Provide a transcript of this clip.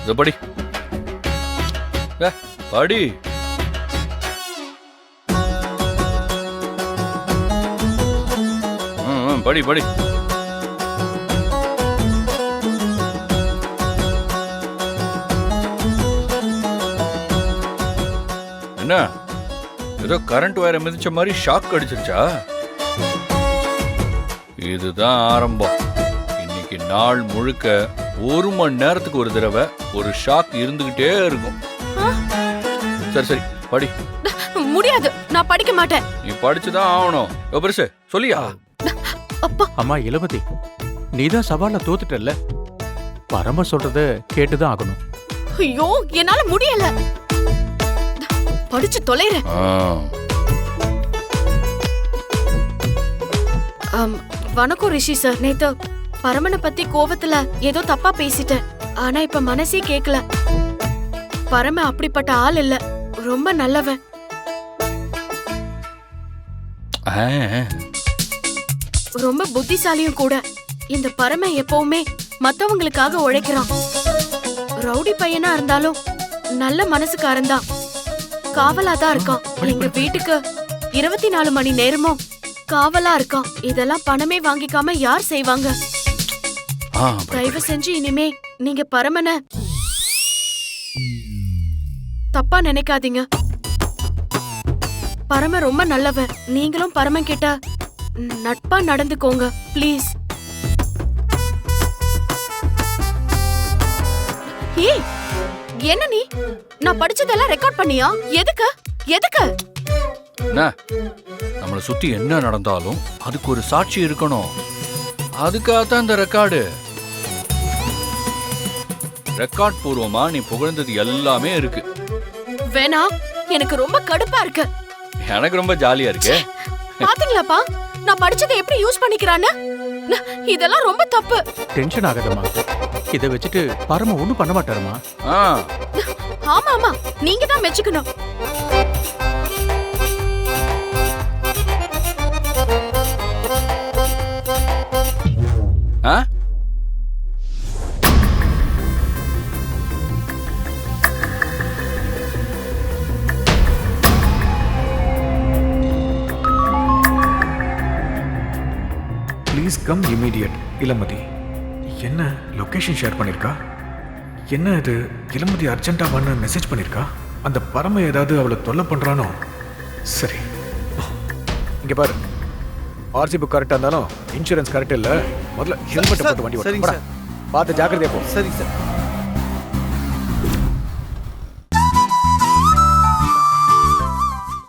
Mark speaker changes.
Speaker 1: இத படி படி. படி படி. என்ன ஏதோ கரண்ட் வயரை மிதிச்ச மாதிரி ஷாக் அடிச்சிருச்சா? இதுதான் ஆரம்பம். இன்னைக்கு நாள் முழுக்க 1 மணி நேரத்துக்கு ஒரு தடவை ஒரு ஷாக் இருந்துகிட்டே இருக்கும். சரி சரி படி.
Speaker 2: முடியாது, நான் படிக்க மாட்டேன்.
Speaker 1: நீ படிச்சுதான் ஆகணும். பெருசு சொல்லியா?
Speaker 2: அப்பா.
Speaker 3: அம்மா இளமதி, நீதான் சவால்ல தோத்துட்டல்ல, பரம சொல்றத கேட்டுதான் ஆகணும்.
Speaker 2: ஐயோ, என்னால முடியல. படிச்சு தொலைறேன். வணக்கம் ரிஷி சார். நேத்து பரமனை பத்தி கோவத்துல ஏதோ தப்பா பேசிட்டேன். ஆனா இப்ப மனசே கேக்கல. பரம அப்படிப்பட்ட ஆள் இல்ல, ரொம்ப நல்லவன். ரொம்ப புத்திசாலியும் கூட. இந்த பரம எப்பவுமே மத்தவங்களுக்காக உழைக்கிறான். ரவுடி பையனா இருந்தாலும் நல்ல மனசுக்காரன் தான். காவலாதான் இருக்கான். எங்க வீட்டுக்கு 24 மணி நேரமும் காவலா இருக்கான். இதெல்லாம் பணமே வாங்கிக்காம யார் செய்வாங்க? தயவு செஞ்சு இனிமே நீங்க பரமன தப்பா நினைக்காதீங்க. பரம ரொம்ப நல்லவன். நீங்களும் பரமன் கிட்ட நட்பா நடந்துக்கோங்க ப்ளீஸ். ஏய், என்ன நீ? நான் படிச்சதெல்லாம் ரெக்கார்ட் பண்ணியா? எதுக்கு எதுக்கு?
Speaker 1: நம்மளை சுத்தி என்ன நடந்தாலும் அதுக்கு ஒரு சாட்சி இருக்கணும். அதுக்காகத்தான் இந்த ரெக்கார்டு. ரெக்கார்ட் பூர்வமா நீ புகழ்ந்தது எல்லாமே இருக்கு.
Speaker 2: வேணா, எனக்கு ரொம்ப கடுப்பா இருக்கு.
Speaker 1: எனக்கு ரொம்ப ஜாலியா இருக்கு.
Speaker 2: பாத்தீங்களாப்பா, நான் படிச்சதை எப்படி யூஸ் பண்ணிக்கிறான்னு? இதெல்லாம் ரொம்ப தப்பு.
Speaker 3: டென்ஷன் ஆகாதம்மா. இதை வச்சுட்டு பரம ஒண்ணும் பண்ண மாட்டாருமா.
Speaker 2: ஆமா ஆமா, நீங்க தான் மெச்சுக்கணும்.
Speaker 4: Please come immediate. இளமதி என்ன லொகேஷன் ஷேர் பண்ணியிருக்கா? என்ன இது, இளமதி அர்ஜென்ட்டாக வான்னு மெசேஜ் பண்ணியிருக்கா? அந்த பரம ஏதாவது அவளை தொல்லை பண்ணுறானோ? சரி, இங்கே பாரு, ஆர்சி புக் கரெக்டாக இருந்தாலும் இன்சூரன்ஸ் கரெக்ட் இல்லை. முதல்ல ஹெல்மெட்டை போட்டு வண்டி ஓட்டு. பார்த்து ஜாக்கிரதையா போ.
Speaker 5: சரி சார்.